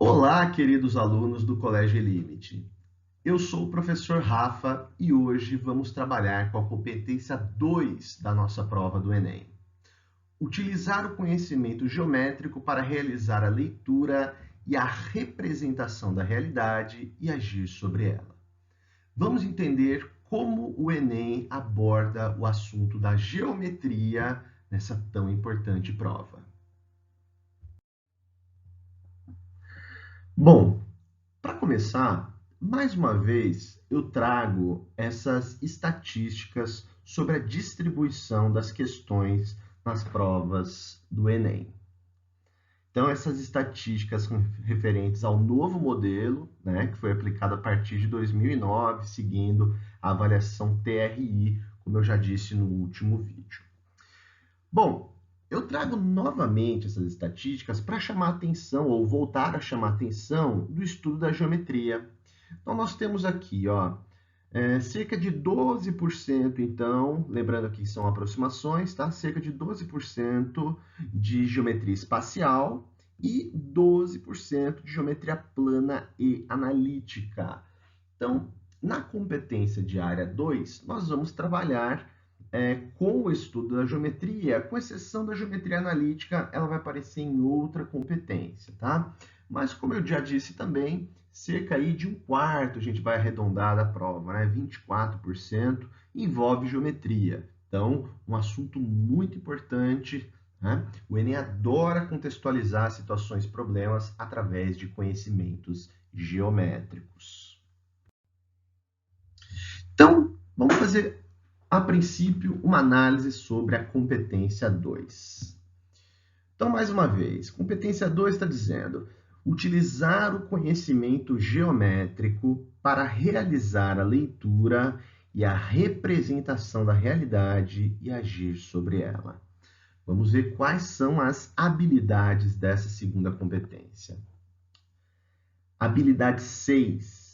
Olá, queridos alunos do Colégio Limite. Eu sou o professor Rafa e hoje vamos trabalhar com a competência 2 da nossa prova do Enem. Utilizar o conhecimento geométrico para realizar a leitura e a representação da realidade e agir sobre ela. Vamos entender como o Enem aborda o assunto da geometria nessa tão importante prova. Bom, para começar, mais uma vez eu trago essas estatísticas sobre a distribuição das questões nas provas do Enem. Então, essas estatísticas referentes ao novo modelo, que foi aplicado a partir de 2009, seguindo a avaliação TRI, como eu já disse no último vídeo. Bom, eu trago novamente essas estatísticas para chamar a atenção, ou voltar a chamar a atenção, do estudo da geometria. Então, nós temos aqui, cerca de 12%, então, lembrando que são aproximações, tá? Cerca de 12% de geometria espacial e 12% de geometria plana e analítica. Então, na competência de área 2, nós vamos trabalhar com o estudo da geometria, com exceção da geometria analítica, ela vai aparecer em outra competência, tá? Mas, como eu já disse também, cerca aí de um quarto, a gente vai arredondar da prova, 24% envolve geometria. Então, um assunto muito importante, O Enem adora contextualizar situações e problemas através de conhecimentos geométricos. Então, vamos fazer a princípio, uma análise sobre a competência 2. Então, mais uma vez, competência 2 está dizendo utilizar o conhecimento geométrico para realizar a leitura e a representação da realidade e agir sobre ela. Vamos ver quais são as habilidades dessa segunda competência. Habilidade 6.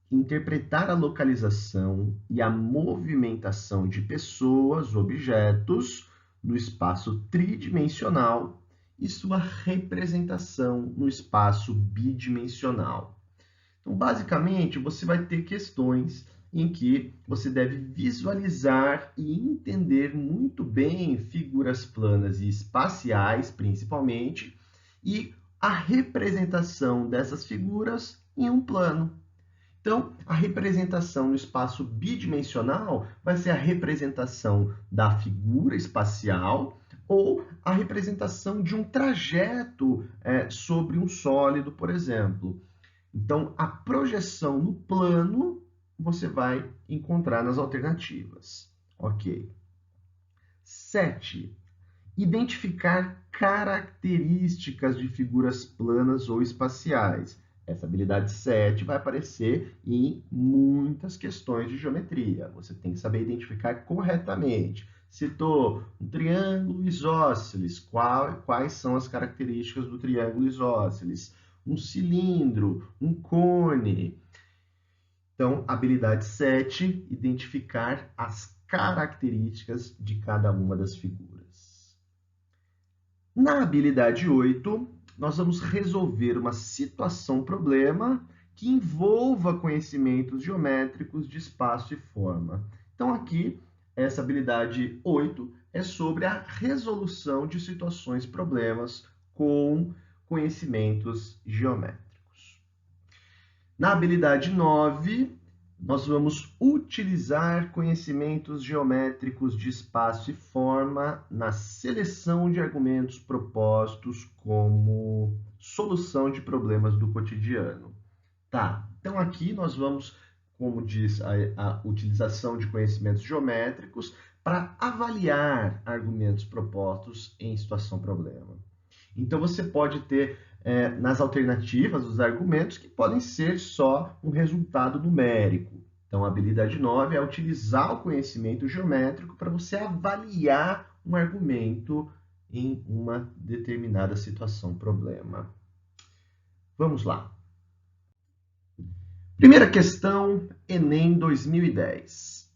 Interpretar a localização e a movimentação de pessoas, objetos, no espaço tridimensional e sua representação no espaço bidimensional. Então, basicamente, você vai ter questões em que você deve visualizar e entender muito bem figuras planas e espaciais, principalmente, e a representação dessas figuras em um plano. Então, a representação no espaço bidimensional vai ser a representação da figura espacial ou a representação de um trajeto sobre um sólido, por exemplo. Então, a projeção no plano você vai encontrar nas alternativas. Ok. 7. Identificar características de figuras planas ou espaciais. Essa habilidade 7 vai aparecer em muitas questões de geometria. Você tem que saber identificar corretamente. Citou um triângulo isósceles. Quais são as características do triângulo isósceles? Um cilindro, um cone. Então, habilidade 7, identificar as características de cada uma das figuras. Na habilidade 8, nós vamos resolver uma situação-problema que envolva conhecimentos geométricos de espaço e forma. Então, aqui, essa habilidade 8 é sobre a resolução de situações-problemas com conhecimentos geométricos. Na habilidade 9, nós vamos utilizar conhecimentos geométricos de espaço e forma na seleção de argumentos propostos como solução de problemas do cotidiano. Tá, então aqui nós vamos, como diz a utilização de conhecimentos geométricos para avaliar argumentos propostos em situação-problema. Então você pode ter nas alternativas os argumentos que podem ser só um resultado numérico. Então, a habilidade 9 é utilizar o conhecimento geométrico para você avaliar um argumento em uma determinada situação, problema. Vamos lá. Primeira questão, Enem 2010.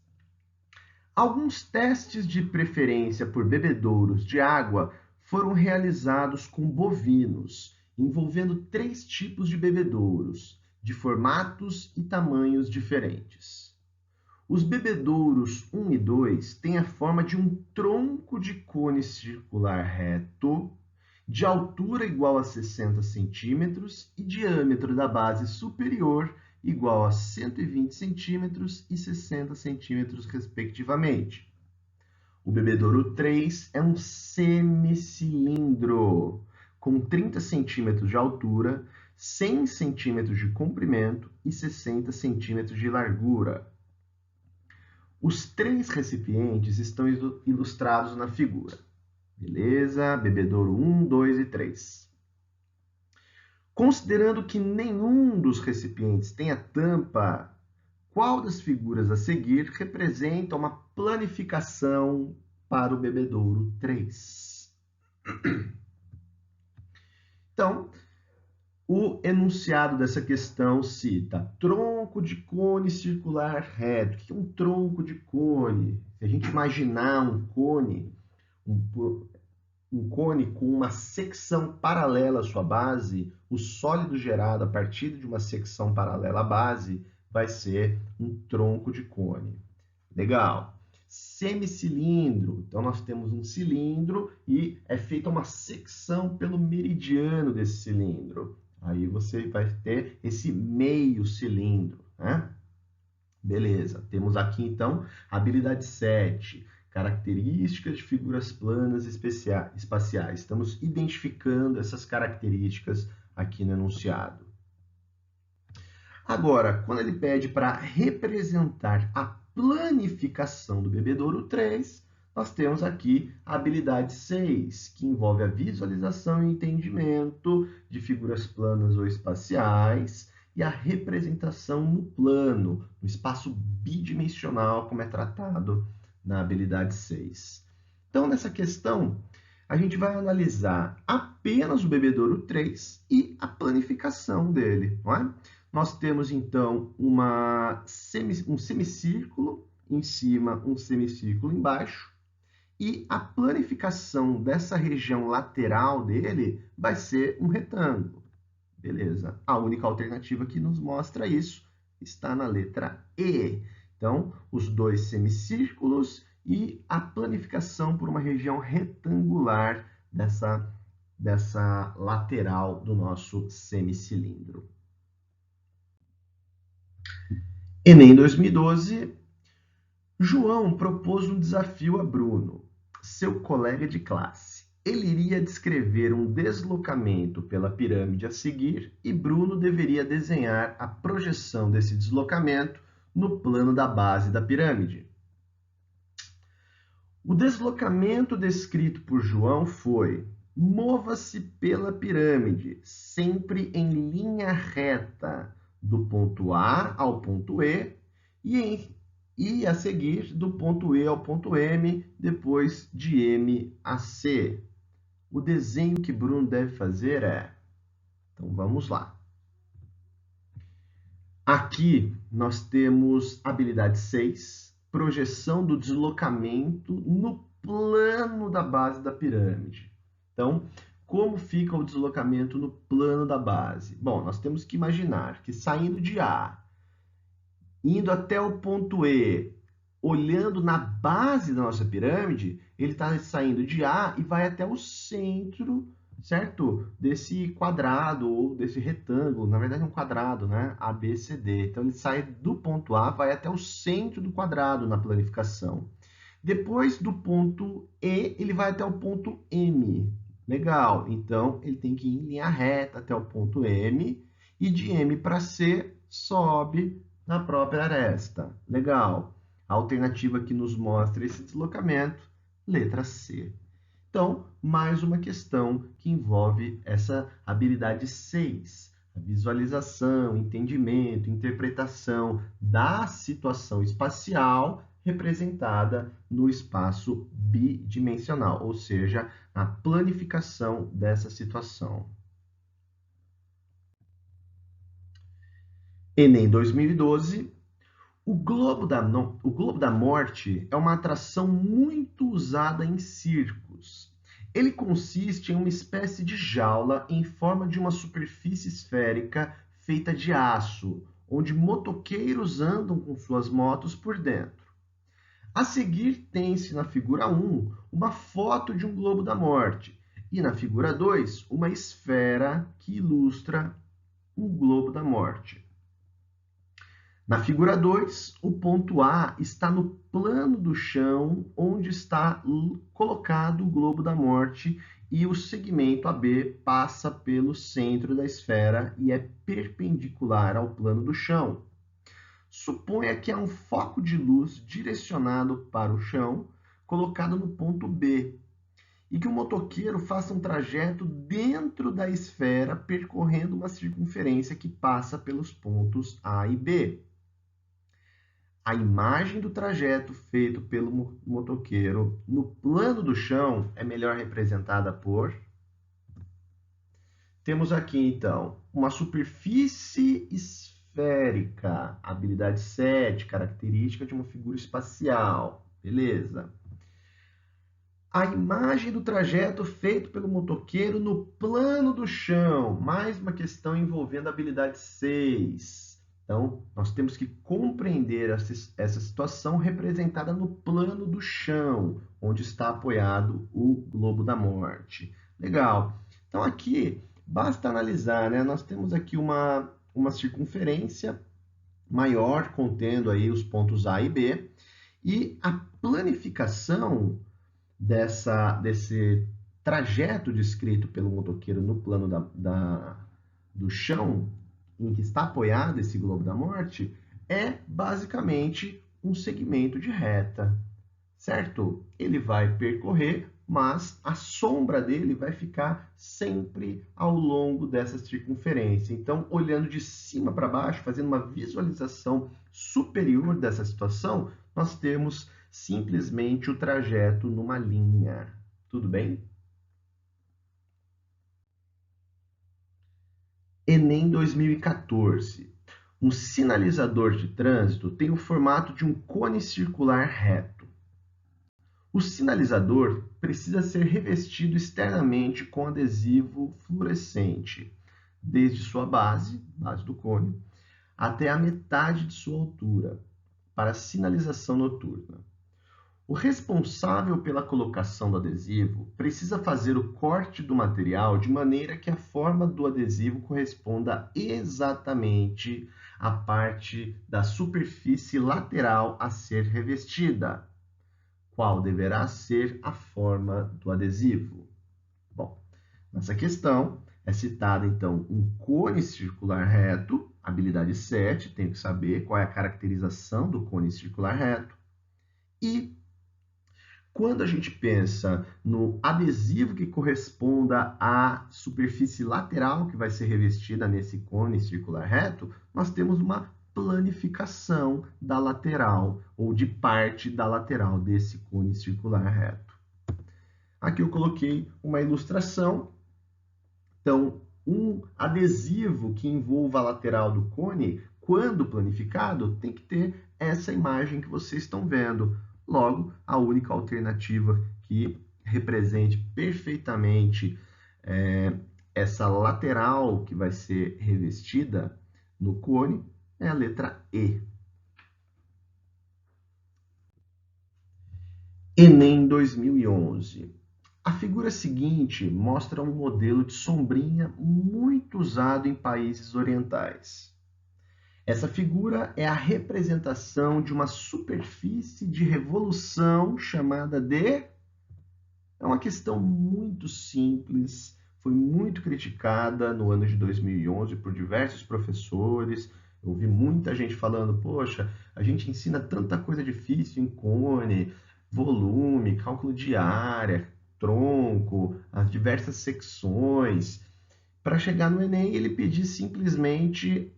Alguns testes de preferência por bebedouros de água foram realizados com bovinos envolvendo 3 tipos de bebedouros, de formatos e tamanhos diferentes. Os bebedouros 1 e 2 têm a forma de um tronco de cone circular reto, de altura igual a 60 centímetros e diâmetro da base superior igual a 120 centímetros e 60 centímetros, respectivamente. O bebedouro 3 é um semicilindro, com 30 centímetros de altura, 100 centímetros de comprimento e 60 centímetros de largura. Os 3 recipientes estão ilustrados na figura. Beleza? Bebedouro 1, 2 e 3. Considerando que nenhum dos recipientes tenha tampa, qual das figuras a seguir representa uma planificação para o bebedouro 3? Então, o enunciado dessa questão cita tronco de cone circular reto. O que é um tronco de cone? Se a gente imaginar um cone com uma secção paralela à sua base, o sólido gerado a partir de uma secção paralela à base vai ser um tronco de cone. Legal. Semicilindro. Então, nós temos um cilindro e é feita uma secção pelo meridiano desse cilindro. Aí você vai ter esse meio cilindro, né? Beleza. Temos aqui, então, habilidade 7. Características de figuras planas espaciais. Estamos identificando essas características aqui no enunciado. Agora, quando ele pede para representar a planificação do bebedouro 3, nós temos aqui a habilidade 6, que envolve a visualização e entendimento de figuras planas ou espaciais e a representação no plano, no espaço bidimensional, como é tratado na habilidade 6. Então, nessa questão, a gente vai analisar apenas o bebedouro 3 e a planificação dele, não é? Nós temos, então, um semicírculo em cima, um semicírculo embaixo, e a planificação dessa região lateral dele vai ser um retângulo. Beleza? A única alternativa que nos mostra isso está na letra E. Então, os 2 semicírculos e a planificação por uma região retangular dessa lateral do nosso semicilindro. Enem 2012, João propôs um desafio a Bruno, seu colega de classe. Ele iria descrever um deslocamento pela pirâmide a seguir e Bruno deveria desenhar a projeção desse deslocamento no plano da base da pirâmide. O deslocamento descrito por João foi: mova-se pela pirâmide, sempre em linha reta, do ponto A ao ponto E, e a seguir do ponto E ao ponto M, depois de M a C. O desenho que Bruno deve fazer é... Então, vamos lá. Aqui nós temos habilidade 6, projeção do deslocamento no plano da base da pirâmide. Então, como fica o deslocamento no plano da base? Bom, nós temos que imaginar que saindo de A, indo até o ponto E, olhando na base da nossa pirâmide, ele está saindo de A e vai até o centro, certo? Desse quadrado ou desse retângulo. Na verdade é um quadrado, né? A, B, C, D. Então ele sai do ponto A, vai até o centro do quadrado na planificação. Depois do ponto E, ele vai até o ponto M. Legal. Então ele tem que ir em linha reta até o ponto M e de M para C sobe na própria aresta. Legal. A alternativa que nos mostra esse deslocamento, letra C. Então, mais uma questão que envolve essa habilidade 6, a visualização, entendimento, interpretação da situação espacial representada no espaço bidimensional, ou seja, a planificação dessa situação. Enem 2012, o Globo da Morte é uma atração muito usada em circos. Ele consiste em uma espécie de jaula em forma de uma superfície esférica feita de aço, onde motoqueiros andam com suas motos por dentro. A seguir, tem-se na figura 1 uma foto de um globo da morte e na figura 2 uma esfera que ilustra um globo da morte. Na figura 2, o ponto A está no plano do chão, onde está colocado o globo da morte, e o segmento AB passa pelo centro da esfera e é perpendicular ao plano do chão. Suponha que há um foco de luz direcionado para o chão, colocado no ponto B, e que o motoqueiro faça um trajeto dentro da esfera, percorrendo uma circunferência que passa pelos pontos A e B. A imagem do trajeto feito pelo motoqueiro no plano do chão é melhor representada por... Temos aqui, então, uma superfície esférica, habilidade 7, característica de uma figura espacial. Beleza. A imagem do trajeto feito pelo motoqueiro no plano do chão, mais uma questão envolvendo a habilidade 6. Então, nós temos que compreender essa situação representada no plano do chão, onde está apoiado o globo da morte. Legal. Então, aqui, basta analisar, né? Nós temos aqui uma circunferência maior, contendo aí os pontos A e B, e a planificação desse trajeto descrito pelo motoqueiro no plano do chão, em que está apoiado esse globo da morte, é basicamente um segmento de reta, certo? Ele vai percorrer, mas a sombra dele vai ficar sempre ao longo dessa circunferência. Então, olhando de cima para baixo, fazendo uma visualização superior dessa situação, nós temos simplesmente o trajeto numa linha. Tudo bem? Enem 2014. Um sinalizador de trânsito tem o formato de um cone circular reto. O sinalizador precisa ser revestido externamente com adesivo fluorescente, desde sua base do cone, até a metade de sua altura, para sinalização noturna. O responsável pela colocação do adesivo precisa fazer o corte do material de maneira que a forma do adesivo corresponda exatamente à parte da superfície lateral a ser revestida. Qual deverá ser a forma do adesivo? Bom, nessa questão é citado então um cone circular reto, habilidade 7, tenho que saber qual é a caracterização do cone circular reto, e quando a gente pensa no adesivo que corresponda à superfície lateral que vai ser revestida nesse cone circular reto, nós temos uma planificação da lateral ou de parte da lateral desse cone circular reto. Aqui eu coloquei uma ilustração. Então, um adesivo que envolva a lateral do cone, quando planificado, tem que ter essa imagem que vocês estão vendo. Logo, a única alternativa que represente perfeitamente essa lateral que vai ser revestida no cone é a letra E. Enem 2011. A figura seguinte mostra um modelo de sombrinha muito usado em países orientais. Essa figura é a representação de uma superfície de revolução chamada de... É uma questão muito simples, foi muito criticada no ano de 2011 por diversos professores. Eu ouvi muita gente falando, poxa, a gente ensina tanta coisa difícil em cone, volume, cálculo de área, tronco, as diversas secções. Para chegar no Enem, ele pedir simplesmente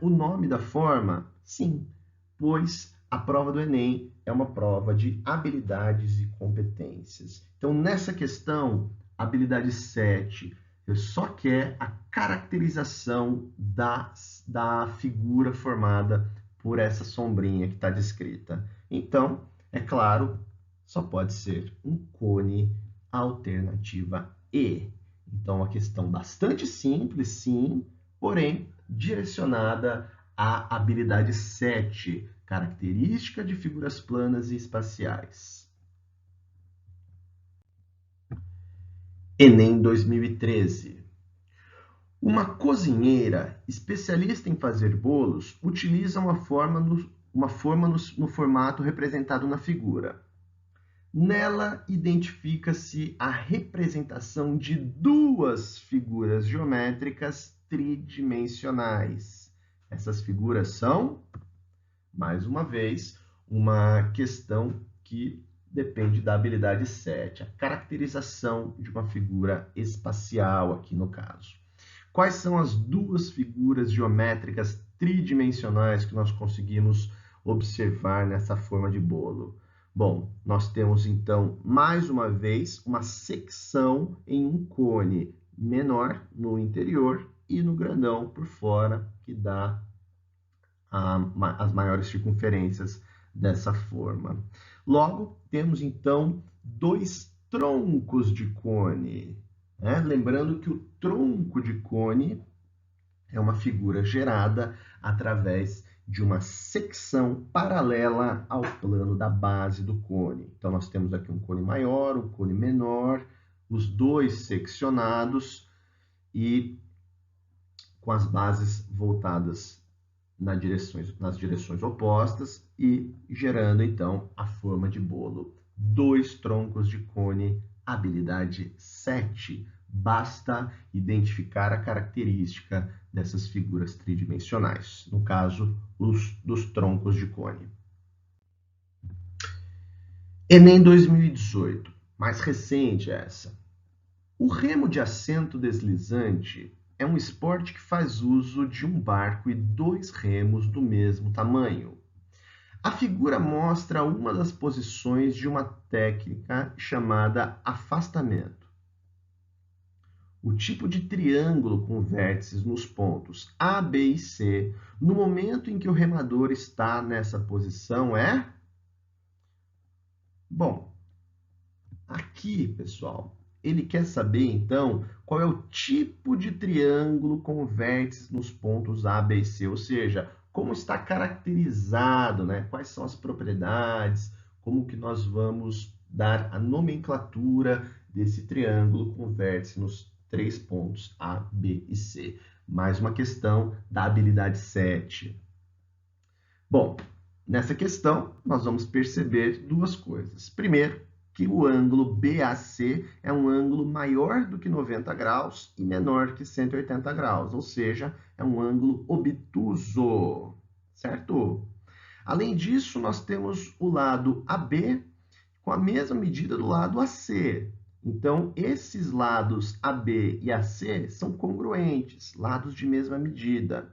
o nome da forma? Sim, pois a prova do Enem é uma prova de habilidades e competências. Então, nessa questão, habilidade 7, eu só quero a caracterização da figura formada por essa sombrinha que está descrita. Então, é claro, só pode ser um cone alternativa E. Então, uma questão bastante simples, sim, porém direcionada à habilidade 7, característica de figuras planas e espaciais. Enem 2013. Uma cozinheira especialista em fazer bolos utiliza uma forma no formato representado na figura. Nela, identifica-se a representação de duas figuras geométricas tridimensionais. Essas figuras são, mais uma vez, uma questão que depende da habilidade 7, a caracterização de uma figura espacial, aqui no caso. Quais são as duas figuras geométricas tridimensionais que nós conseguimos observar nessa forma de bolo? Bom, nós temos então, mais uma vez, uma secção em um cone menor no interior e no grandão por fora, que dá as maiores circunferências dessa forma. Logo, temos então dois troncos de cone. Lembrando que o tronco de cone é uma figura gerada através de uma secção paralela ao plano da base do cone. Então, nós temos aqui um cone maior, um cone menor, os dois seccionados e com as bases voltadas nas direções opostas e gerando, então, a forma de bolo. Dois troncos de cone, habilidade 7. Basta identificar a característica dessas figuras tridimensionais, no caso, dos troncos de cone. Enem 2018, mais recente essa. O remo de assento deslizante é um esporte que faz uso de um barco e dois remos do mesmo tamanho. A figura mostra uma das posições de uma técnica chamada afastamento. O tipo de triângulo com vértices nos pontos A, B e C, no momento em que o remador está nessa posição é... Bom, aqui, pessoal, ele quer saber, então, qual é o tipo de triângulo com vértices nos pontos A, B e C, ou seja, como está caracterizado, né? Quais são as propriedades, como que nós vamos dar a nomenclatura desse triângulo com vértice nos três pontos A, B e C. Mais uma questão da habilidade 7. Bom, nessa questão, nós vamos perceber duas coisas. Primeiro, que o ângulo BAC é um ângulo maior do que 90 graus e menor que 180 graus, ou seja, é um ângulo obtuso, certo? Além disso, nós temos o lado AB com a mesma medida do lado AC. Então, esses lados AB e AC são congruentes, lados de mesma medida.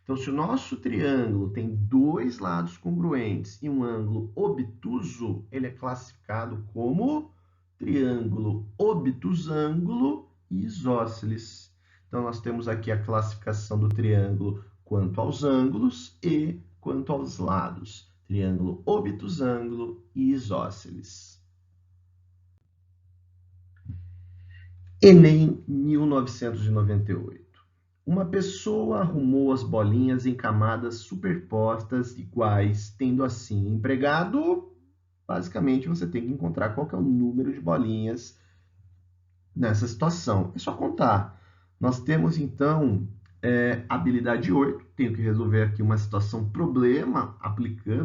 Então, se o nosso triângulo tem dois lados congruentes e um ângulo obtuso, ele é classificado como triângulo obtusângulo isósceles. Então, nós temos aqui a classificação do triângulo quanto aos ângulos e quanto aos lados. Triângulo obtusângulo e isósceles. Enem 1998. Uma pessoa arrumou as bolinhas em camadas superpostas iguais, tendo assim empregado, basicamente você tem que encontrar qual que é o número de bolinhas nessa situação. É só contar. Nós temos então habilidade 8, tenho que resolver aqui uma situação problema,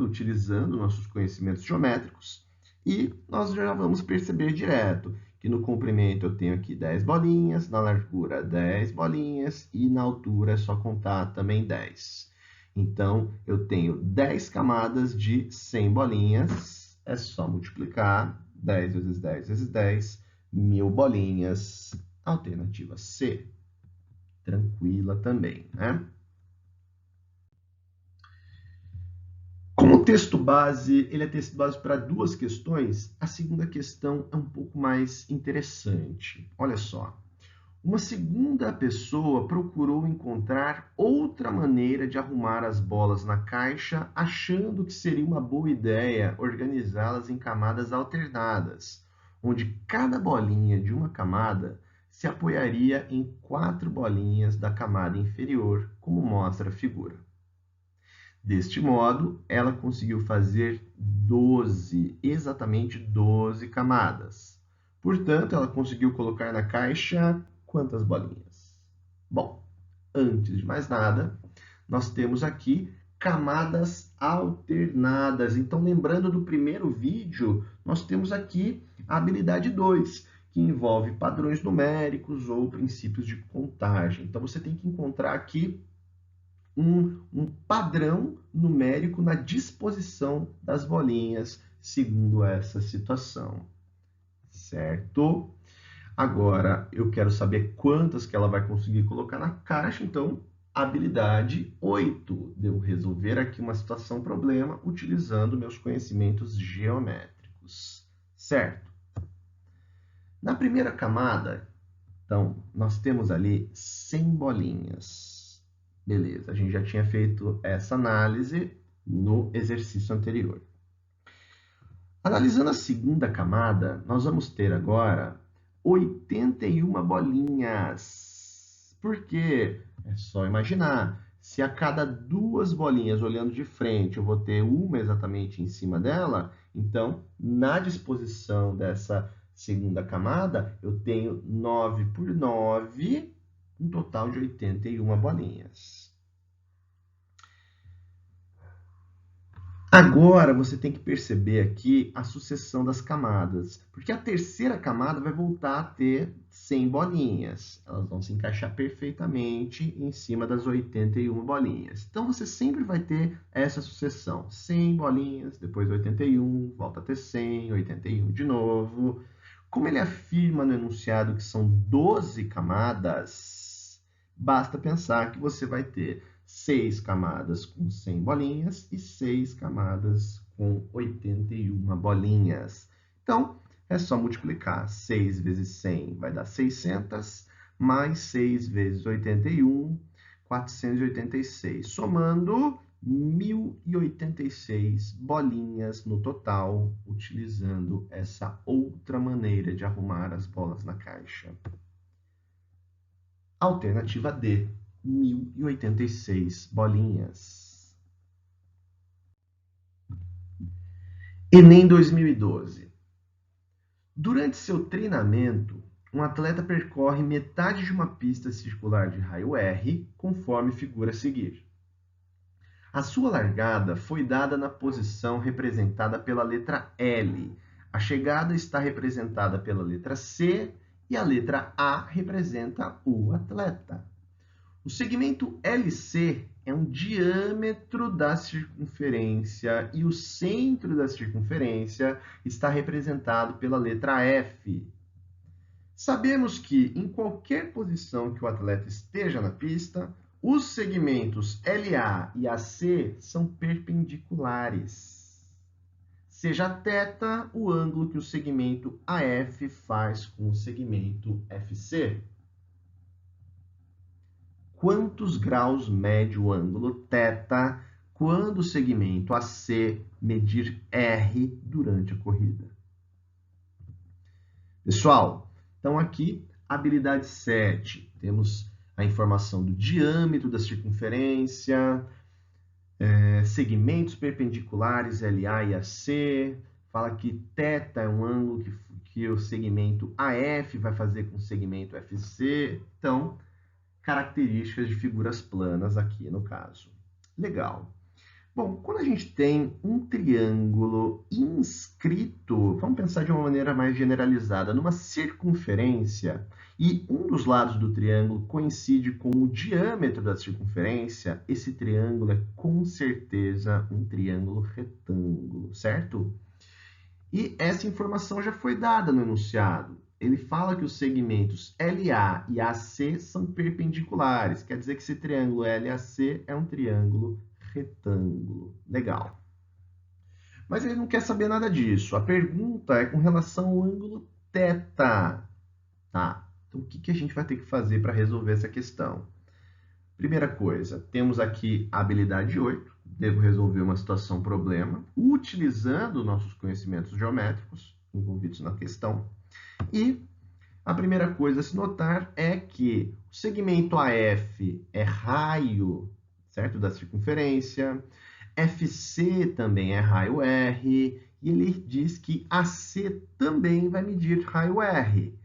utilizando nossos conhecimentos geométricos, e nós já vamos perceber direto que no comprimento eu tenho aqui 10 bolinhas, na largura 10 bolinhas e na altura é só contar também 10. Então, eu tenho 10 camadas de 100 bolinhas, é só multiplicar 10 vezes 10 vezes 10, 1000 bolinhas, alternativa C. Tranquila também, né? Como o texto base, ele é texto base para duas questões, a segunda questão é um pouco mais interessante. Olha só. Uma segunda pessoa procurou encontrar outra maneira de arrumar as bolas na caixa, achando que seria uma boa ideia organizá-las em camadas alternadas. onde cada bolinha de uma camada se apoiaria em 4 bolinhas da camada inferior, como mostra a figura. Deste modo, ela conseguiu fazer 12, exatamente 12 camadas. Portanto, ela conseguiu colocar na caixa quantas bolinhas? Bom, antes de mais nada, nós temos aqui camadas alternadas. Então, lembrando do primeiro vídeo, nós temos aqui a habilidade 2, que envolve padrões numéricos ou princípios de contagem. Então, você tem que encontrar aqui um padrão numérico na disposição das bolinhas, segundo essa situação, certo? Agora, eu quero saber quantas que ela vai conseguir colocar na caixa, então, habilidade 8, de eu resolver aqui uma situação problema utilizando meus conhecimentos geométricos, certo? Na primeira camada, então, nós temos ali 100 bolinhas. Beleza, a gente já tinha feito essa análise no exercício anterior. Analisando a segunda camada, nós vamos ter agora 81 bolinhas. Por quê? É só imaginar. Se a cada 2 bolinhas olhando de frente eu vou ter uma exatamente em cima dela, então, na disposição dessa segunda camada, eu tenho 9 por 9, um total de 81 bolinhas. Agora, você tem que perceber aqui a sucessão das camadas, porque a terceira camada vai voltar a ter 100 bolinhas. Elas vão se encaixar perfeitamente em cima das 81 bolinhas. Então, você sempre vai ter essa sucessão. 100 bolinhas, depois 81, volta a ter 100, 81 de novo. Como ele afirma no enunciado que são 12 camadas, basta pensar que você vai ter 6 camadas com 100 bolinhas e 6 camadas com 81 bolinhas. Então, é só multiplicar. 6 vezes 100 vai dar 600, mais 6 vezes 81, 486. Somando 1086 bolinhas no total, utilizando essa outra maneira de arrumar as bolas na caixa. Alternativa D, 1086 bolinhas. Enem 2012. Durante seu treinamento, um atleta percorre metade de uma pista circular de raio R, conforme figura a seguir. A sua largada foi dada na posição representada pela letra L. A chegada está representada pela letra C e a letra A representa o atleta. O segmento LC é um diâmetro da circunferência e o centro da circunferência está representado pela letra F. Sabemos que, em qualquer posição que o atleta esteja na pista, os segmentos LA e AC são perpendiculares. Seja θ o ângulo que o segmento AF faz com o segmento FC. Quantos graus mede o ângulo θ quando o segmento AC medir R durante a corrida? Pessoal, então aqui, habilidade 7, temos a informação do diâmetro da circunferência, segmentos perpendiculares LA e AC, fala que θ é um ângulo que o segmento AF vai fazer com o segmento FC, então, características de figuras planas aqui no caso. Legal. Bom, quando a gente tem um triângulo inscrito, vamos pensar de uma maneira mais generalizada, numa circunferência, e um dos lados do triângulo coincide com o diâmetro da circunferência, esse triângulo é com certeza um triângulo retângulo, certo? E essa informação já foi dada no enunciado. Ele fala que os segmentos LA e AC são perpendiculares, quer dizer que esse triângulo LAC é um triângulo retângulo. Legal. Mas ele não quer saber nada disso. A pergunta é com relação ao ângulo θ. Tá. Então, o que a gente vai ter que fazer para resolver essa questão? Primeira coisa, temos aqui a habilidade 8. Devo resolver uma situação problema utilizando nossos conhecimentos geométricos. envolvidos na questão. E a primeira coisa a se notar é que o segmento AF é raio, certo, da circunferência, FC também é raio R, e ele diz que AC também vai medir raio R.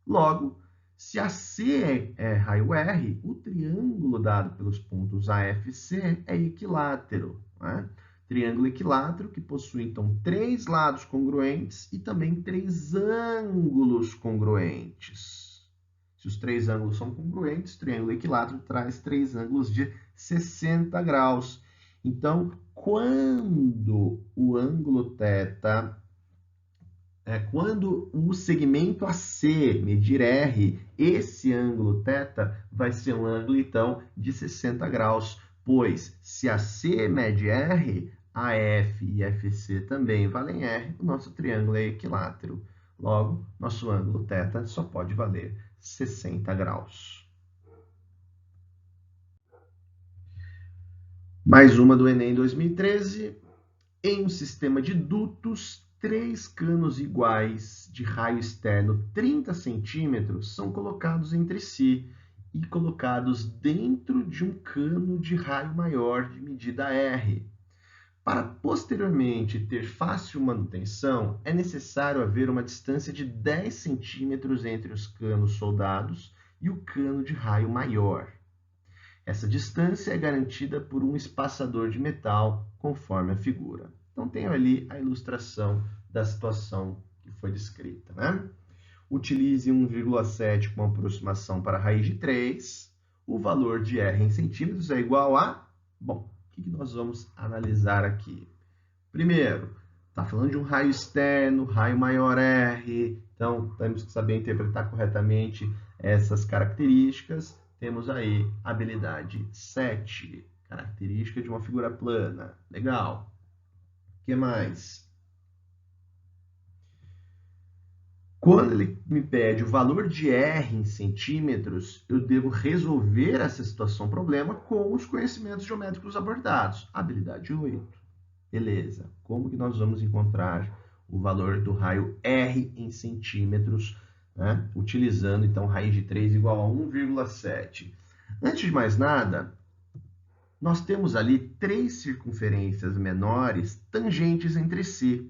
Logo, se AC é raio R, o triângulo dado pelos pontos AFC é equilátero, né? Triângulo equilátero que possui, então, 3 lados congruentes e também 3 ângulos congruentes. Se os 3 ângulos são congruentes, o triângulo equilátero traz 3 ângulos de 60 graus. Então, quando o ângulo θ, quando o segmento AC medir R, esse ângulo θ vai ser um ângulo, então, de 60 graus, pois se AC mede R, AF e FC também valem R, o nosso triângulo é equilátero. Logo, nosso ângulo θ só pode valer 60 graus. Mais uma do Enem 2013. Em um sistema de dutos, 3 canos iguais de raio externo 30 centímetros são colocados entre si e colocados dentro de um cano de raio maior de medida R. Para posteriormente ter fácil manutenção, é necessário haver uma distância de 10 centímetros entre os canos soldados e o cano de raio maior. Essa distância é garantida por um espaçador de metal, conforme a figura. Então, tenho ali a ilustração da situação que foi descrita, né? Utilize 1,7 como aproximação para a raiz de 3. O valor de R em centímetros é igual a... Bom, o que nós vamos analisar aqui? Primeiro, está falando de um raio externo, raio maior R. Então, temos que saber interpretar corretamente essas características. Temos aí habilidade 7, característica de uma figura plana. Legal. O que mais? Quando ele me pede o valor de R em centímetros, eu devo resolver essa situação problema com os conhecimentos geométricos abordados. Habilidade 8. Beleza. Como que nós vamos encontrar o valor do raio R em centímetros, né? Utilizando, então, raiz de 3 igual a 1,7. Antes de mais nada, nós temos ali 3 circunferências menores tangentes entre si.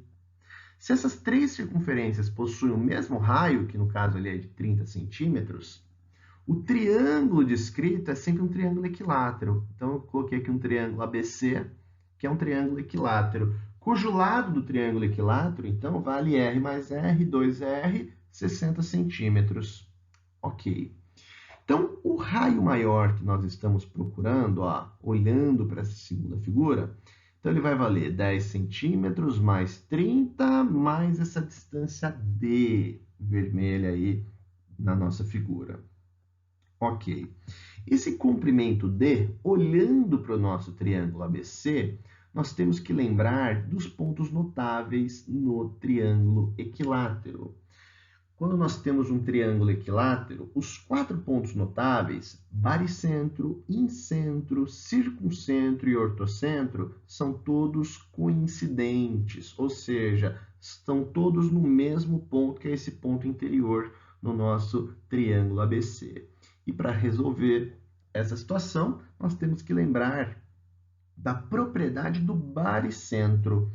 Se essas 3 circunferências possuem o mesmo raio, que no caso ali é de 30 centímetros, o triângulo descrito é sempre um triângulo equilátero. Então, eu coloquei aqui um triângulo ABC, que é um triângulo equilátero, cujo lado do triângulo equilátero, então, vale R mais R, 2R, 60 centímetros. Ok. Então, o raio maior que nós estamos procurando, ó, olhando para essa segunda figura, então ele vai valer 10 centímetros mais 30, mais essa distância D, vermelha aí na nossa figura. Ok. Esse comprimento D, olhando para o nosso triângulo ABC, nós temos que lembrar dos pontos notáveis no triângulo equilátero. Quando nós temos um triângulo equilátero, os 4 pontos notáveis, baricentro, incentro, circuncentro e ortocentro, são todos coincidentes, ou seja, estão todos no mesmo ponto, que é esse ponto interior no nosso triângulo ABC. E para resolver essa situação, nós temos que lembrar da propriedade do baricentro.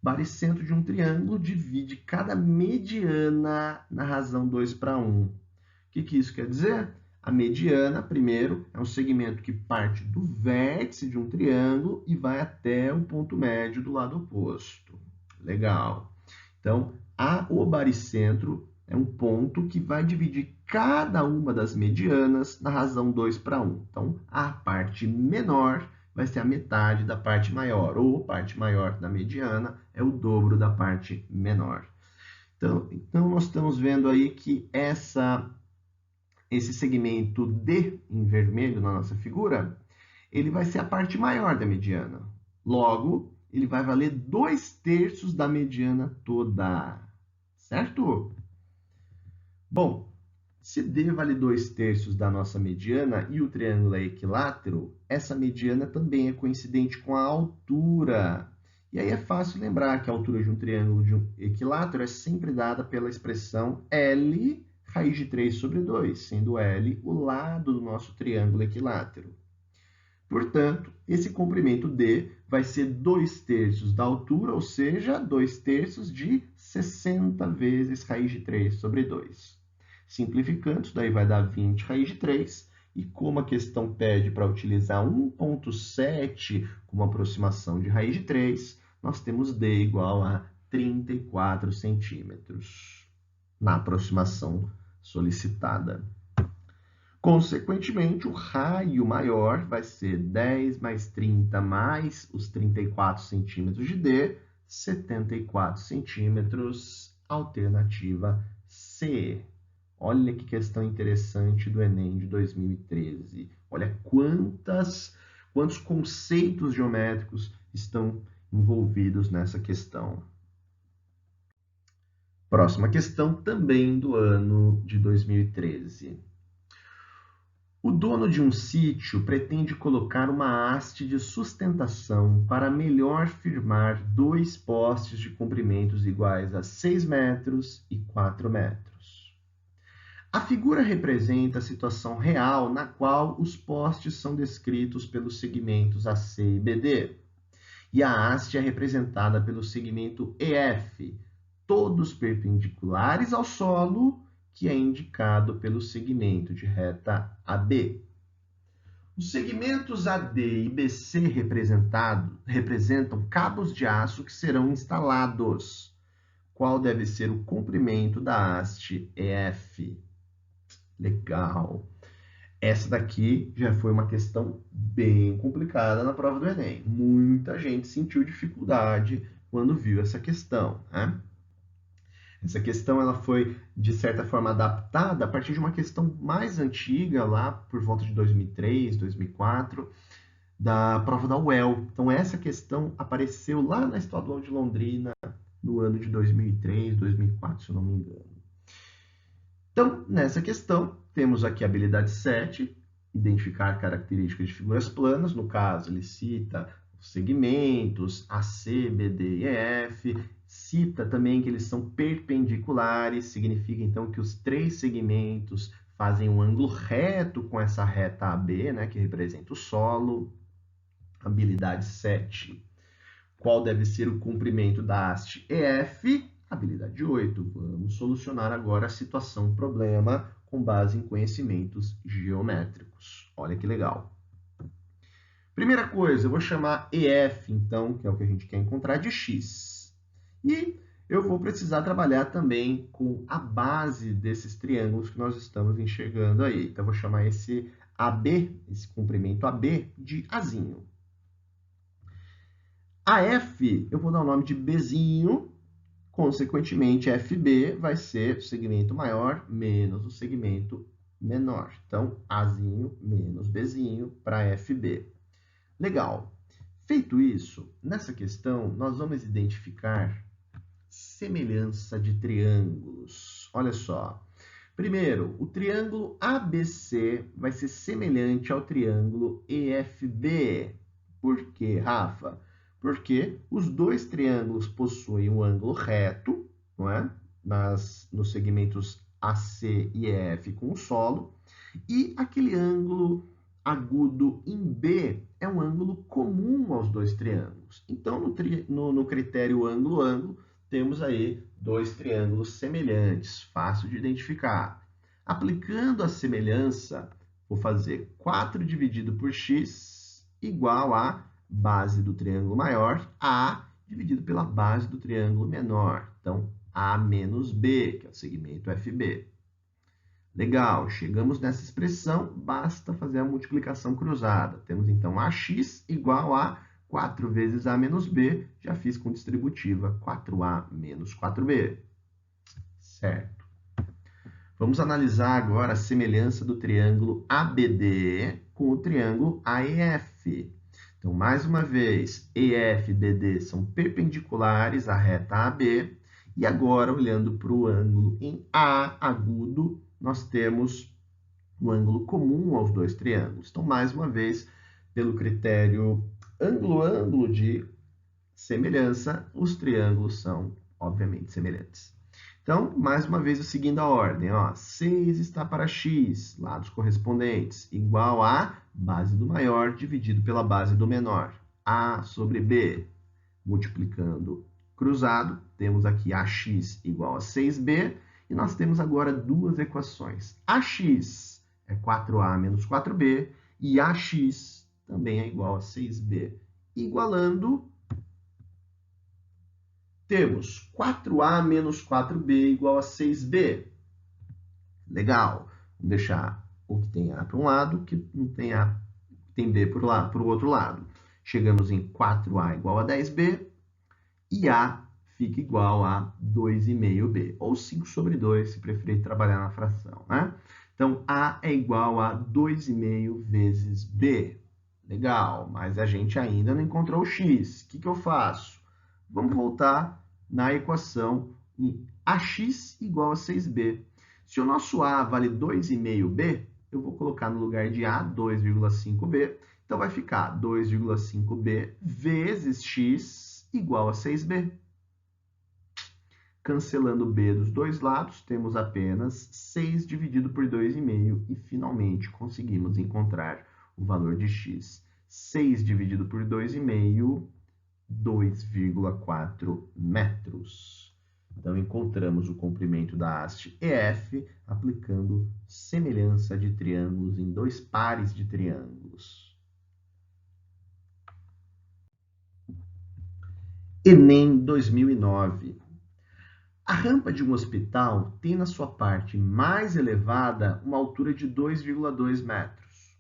Baricentro de um triângulo divide cada mediana na razão 2/1. O que isso quer dizer? A mediana, primeiro, é um segmento que parte do vértice de um triângulo e vai até o ponto médio do lado oposto. Legal. Então, o baricentro é um ponto que vai dividir cada uma das medianas na razão 2/1. Então, a parte menor vai ser a metade da parte maior, ou parte maior da mediana é o dobro da parte menor. Então nós estamos vendo aí que esse segmento D em vermelho na nossa figura, ele vai ser a parte maior da mediana. Logo, ele vai valer 2/3 da mediana toda, certo? Bom, se D vale 2/3 da nossa mediana e o triângulo é equilátero, essa mediana também é coincidente com a altura. E aí é fácil lembrar que a altura de um triângulo de um equilátero é sempre dada pela expressão L raiz de 3 sobre 2, sendo L o lado do nosso triângulo equilátero. Portanto, esse comprimento D vai ser 2/3 da altura, ou seja, 2/3 de 60 vezes raiz de 3 sobre 2. Simplificando, isso daí vai dar 20 raiz de 3, e como a questão pede para utilizar 1,7 como aproximação de raiz de 3, nós temos D igual a 34 centímetros na aproximação solicitada. Consequentemente, o raio maior vai ser 10 mais 30 mais os 34 centímetros de D, 74 centímetros, alternativa C. Olha que questão interessante do Enem de 2013. Olha quantos conceitos geométricos estão envolvidos nessa questão. Próxima questão, também do ano de 2013. O dono de um sítio pretende colocar uma haste de sustentação para melhor firmar 2 postes de comprimentos iguais a 6 metros e 4 metros. A figura representa a situação real na qual os postes são descritos pelos segmentos AC e BD, e a haste é representada pelo segmento EF, todos perpendiculares ao solo, que é indicado pelo segmento de reta AB. Os segmentos AD e BC representam cabos de aço que serão instalados. Qual deve ser o comprimento da haste EF? Legal. Essa daqui já foi uma questão bem complicada na prova do Enem. Muita gente sentiu dificuldade quando viu essa questão, né? Essa questão ela foi, de certa forma, adaptada a partir de uma questão mais antiga, lá por volta de 2003, 2004, da prova da UEL. Então, essa questão apareceu lá na Estadual de Londrina, no ano de 2003, 2004, se eu não me engano. Então, nessa questão, temos aqui a habilidade 7, identificar características de figuras planas. No caso, ele cita os segmentos AC, BD e EF, cita também que eles são perpendiculares, significa então que os 3 segmentos fazem um ângulo reto com essa reta AB, né, que representa o solo. Habilidade 7. Qual deve ser o comprimento da haste EF? Habilidade 8. Vamos solucionar agora a situação problema com base em conhecimentos geométricos. Olha que legal. Primeira coisa, eu vou chamar EF, então, que é o que a gente quer encontrar, de X. E eu vou precisar trabalhar também com a base desses triângulos que nós estamos enxergando aí. Então, eu vou chamar esse AB, esse comprimento AB, de Azinho. A F, eu vou dar o nome de Bzinho, consequentemente, FB vai ser o segmento maior menos o segmento menor. Então, Azinho menos Bzinho para FB. Legal. Feito isso, nessa questão, nós vamos identificar semelhança de triângulos. Olha só. Primeiro, o triângulo ABC vai ser semelhante ao triângulo EFB. Por quê, Rafa? Porque os dois triângulos possuem um ângulo reto, não é? Nos segmentos AC e EF com o solo, e aquele ângulo agudo em B é um ângulo comum aos dois triângulos. Então, no critério ângulo-ângulo, temos aí dois triângulos semelhantes, fácil de identificar. Aplicando a semelhança, vou fazer 4 dividido por x igual a base do triângulo maior, A, dividido pela base do triângulo menor. Então, A menos B, que é o segmento FB. Legal, chegamos nessa expressão, basta fazer a multiplicação cruzada. Temos, então, AX igual a 4 vezes A menos B, já fiz com distributiva, 4A menos 4B. Certo. Vamos analisar agora a semelhança do triângulo ABD com o triângulo AEF. Então, mais uma vez, EF e BD são perpendiculares à reta AB. E agora, olhando para o ângulo em A agudo, nós temos o ângulo comum aos dois triângulos. Então, mais uma vez, pelo critério ângulo-ângulo de semelhança, os triângulos são, obviamente, semelhantes. Então, mais uma vez, seguindo a ordem, ó, 6 está para x, lados correspondentes, igual a base do maior dividido pela base do menor. A sobre B, multiplicando cruzado, temos aqui ax igual a 6b, e nós temos agora duas equações. Ax é 4a menos 4b, e ax também é igual a 6b. Igualando, temos 4a menos 4b igual a 6b. Legal. Vamos deixar o que tem a para um lado, que não tem a, tem b para o outro lado. Chegamos em 4a igual a 10b, e a fica igual a 2,5b, ou 5 sobre 2, se preferir trabalhar na fração, né? Então, a é igual a 2,5 vezes b. Legal, mas a gente ainda não encontrou o x. O que eu faço? Vamos voltar na equação em ax igual a 6b. Se o nosso a vale 2,5b, eu vou colocar no lugar de a 2,5b. Então, vai ficar 2,5b vezes x igual a 6b. Cancelando b dos dois lados, temos apenas 6 dividido por 2,5 e, finalmente, conseguimos encontrar o valor de x. 6 dividido por 2,5, 2,4 metros. Então, encontramos o comprimento da haste EF aplicando semelhança de triângulos em dois pares de triângulos. Enem 2009. A rampa de um hospital tem na sua parte mais elevada uma altura de 2,2 metros.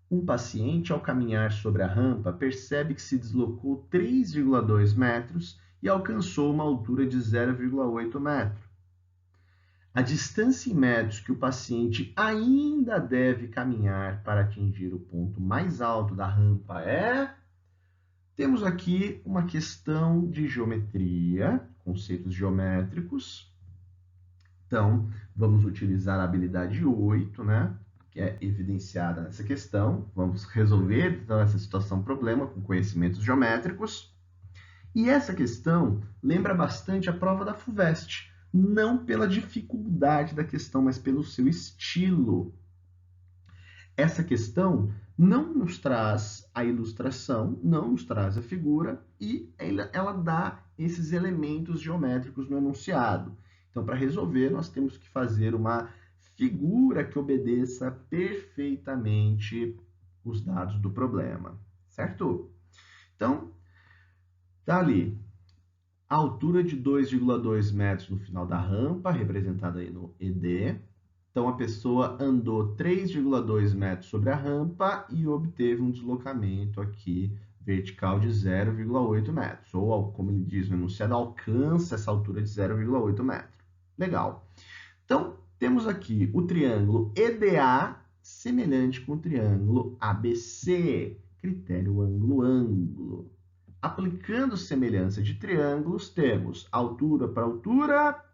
Um paciente, ao caminhar sobre a rampa, percebe que se deslocou 3,2 metros e alcançou uma altura de 0,8 metro. A distância em metros que o paciente ainda deve caminhar para atingir o ponto mais alto da rampa é... Temos aqui uma questão de geometria, conceitos geométricos. Então, vamos utilizar a habilidade 8, né, que é evidenciada nessa questão. Vamos resolver, então, essa situação-problema com conhecimentos geométricos. E essa questão lembra bastante a prova da FUVEST, não pela dificuldade da questão, mas pelo seu estilo. Essa questão não nos traz a ilustração, não nos traz a figura, e ela dá esses elementos geométricos no enunciado. Então, para resolver, nós temos que fazer uma figura que obedeça perfeitamente os dados do problema, certo? Então, tá ali a altura de 2,2 metros no final da rampa, representada aí no ED. Então, a pessoa andou 3,2 metros sobre a rampa e obteve um deslocamento aqui vertical de 0,8 metros. Ou, como ele diz no enunciado, alcança essa altura de 0,8 metros. Legal. Então, temos aqui o triângulo EDA semelhante com o triângulo ABC, critério ângulo-ângulo. Aplicando semelhança de triângulos, temos altura para altura...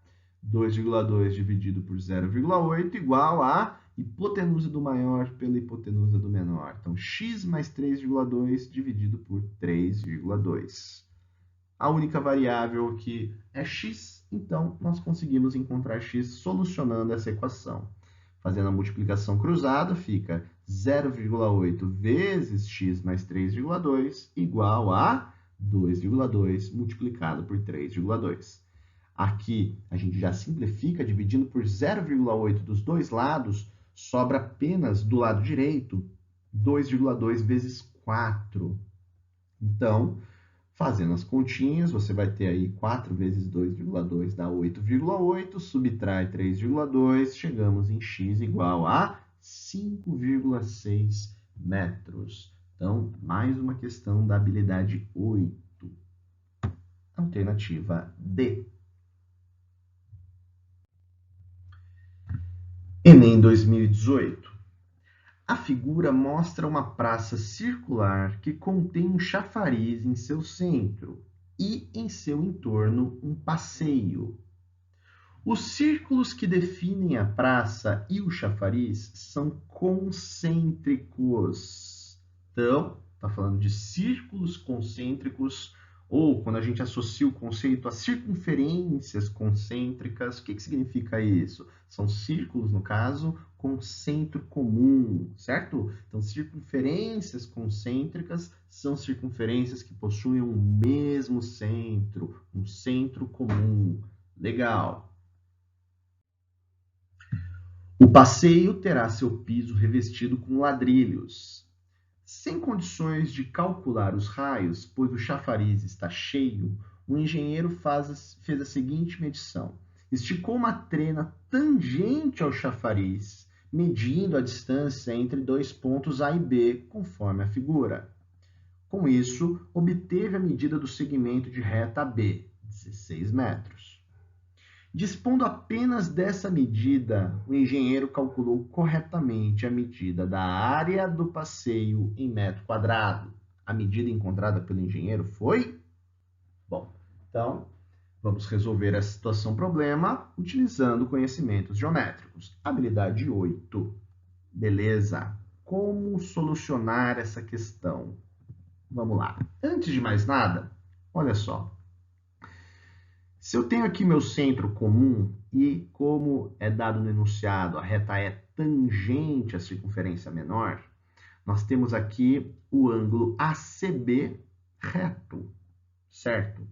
2,2 dividido por 0,8 igual a hipotenusa do maior pela hipotenusa do menor. Então, x mais 3,2 dividido por 3,2. A única variável aqui é x, então nós conseguimos encontrar x solucionando essa equação. Fazendo a multiplicação cruzada, fica 0,8 vezes x mais 3,2 igual a 2,2 multiplicado por 3,2. Aqui, a gente já simplifica, dividindo por 0,8 dos dois lados, sobra apenas do lado direito 2,2 vezes 4. Então, fazendo as continhas, você vai ter aí 4 vezes 2,2 dá 8,8, subtrai 3,2, chegamos em x igual a 5,6 metros. Então, mais uma questão da habilidade 8. Alternativa D. Enem 2018. A figura mostra uma praça circular que contém um chafariz em seu centro e, em seu entorno, um passeio. Os círculos que definem a praça e o chafariz são concêntricos. Então, está falando de círculos concêntricos Ou quando a gente associa o conceito a circunferências concêntricas, o que significa isso? São círculos, no caso, com centro comum, certo? Então, circunferências concêntricas são circunferências que possuem um mesmo centro, um centro comum. Legal. O passeio terá seu piso revestido com ladrilhos. Sem condições de calcular os raios, pois o chafariz está cheio, o engenheiro fez a seguinte medição. Esticou uma trena tangente ao chafariz, medindo a distância entre dois pontos A e B, conforme a figura. Com isso, obteve a medida do segmento de reta AB, 16 metros. Dispondo apenas dessa medida, o engenheiro calculou corretamente a medida da área do passeio em metro quadrado. A medida encontrada pelo engenheiro foi? Bom, então, vamos resolver a situação-problema utilizando conhecimentos geométricos. Habilidade 8. Beleza. Como solucionar essa questão? Vamos lá. Antes de mais nada, olha só. Se eu tenho aqui meu centro comum e, como é dado no enunciado, a reta é tangente à circunferência menor, nós temos aqui o ângulo ACB reto, certo?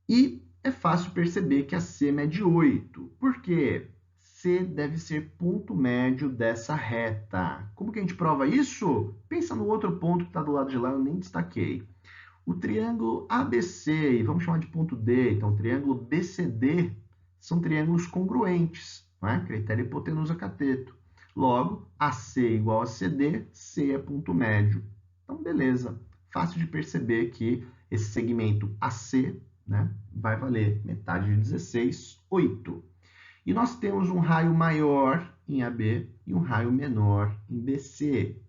E é fácil perceber que a C mede 8. Por quê? C deve ser ponto médio dessa reta. Como que a gente prova isso? Pensa no outro ponto que está do lado de lá, eu nem destaquei. O triângulo ABC, e vamos chamar de ponto D, então o triângulo BCD, são triângulos congruentes, não é? Critério hipotenusa-cateto. Logo, AC igual a CD, C é ponto médio. Então, beleza. Fácil de perceber que esse segmento AC, né, vai valer metade de 16, 8. E nós temos um raio maior em AB e um raio menor em BC.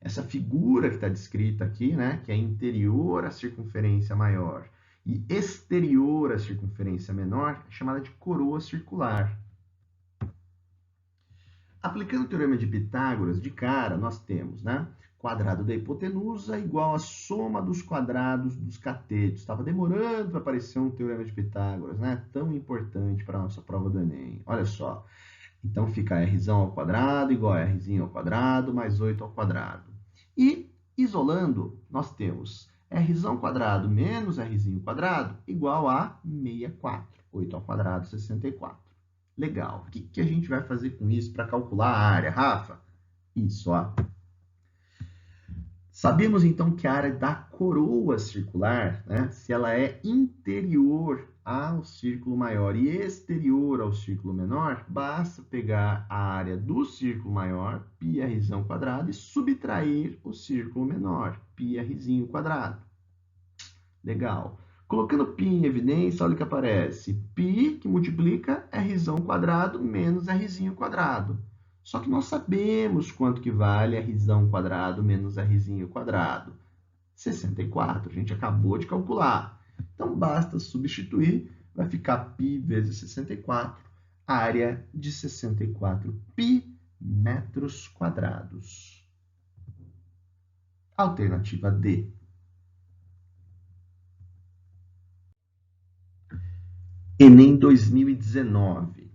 Essa figura que está descrita aqui, né, que é interior à circunferência maior e exterior à circunferência menor, é chamada de coroa circular. Aplicando o teorema de Pitágoras, de cara, nós temos, né, quadrado da hipotenusa igual a soma dos quadrados dos catetos. Estava demorando para aparecer um teorema de Pitágoras, né, tão importante para a nossa prova do Enem. Olha só. Então, fica r ao quadrado igual a r ao quadrado mais 8 ao quadrado. E, isolando, nós temos r² quadrado menos r² quadrado igual a 64. 8 ao quadrado, 64. Legal. O que a gente vai fazer com isso para calcular a área, Rafa? Isso, ó. Sabemos, então, que a área da coroa circular, né, se ela é interior ao círculo maior e exterior ao círculo menor, basta pegar a área do círculo maior, πr², e subtrair o círculo menor, πr². Legal. Colocando π em evidência, olha o que aparece. Π que multiplica r² menos r². Só que nós sabemos quanto que vale r² menos r². 64, a gente acabou de calcular. Então, basta substituir, vai ficar π vezes 64, área de 64 π metros quadrados. Alternativa D. Enem 2019.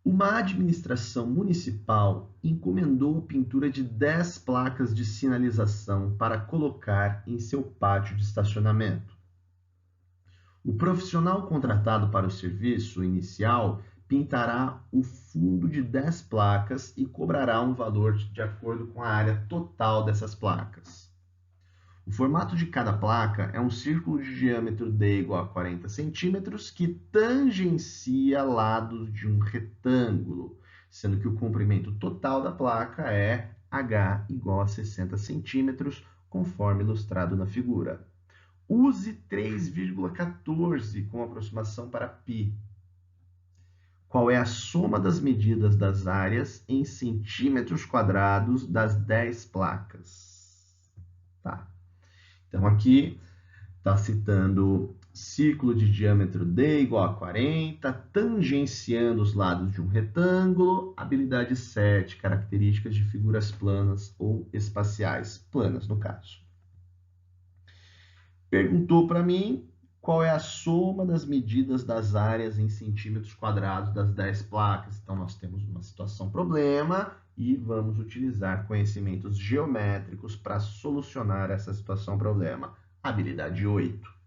Uma administração municipal encomendou a pintura de 10 placas de sinalização para colocar em seu pátio de estacionamento. O profissional contratado para o serviço inicial pintará o fundo de 10 placas e cobrará um valor de acordo com a área total dessas placas. O formato de cada placa é um círculo de diâmetro D igual a 40 centímetros que tangencia lados de um retângulo, sendo que o comprimento total da placa é H igual a 60 centímetros, conforme ilustrado na figura. Use 3,14 como aproximação para π. Qual é a soma das medidas das áreas em centímetros quadrados das 10 placas? Tá. Então, aqui está citando círculo de diâmetro D igual a 40, tangenciando os lados de um retângulo, habilidade 7, características de figuras planas ou espaciais, planas no caso. Perguntou para mim qual é a soma das medidas das áreas em centímetros quadrados das 10 placas. Então, nós temos uma situação problema e vamos utilizar conhecimentos geométricos para solucionar essa situação problema. Habilidade 8.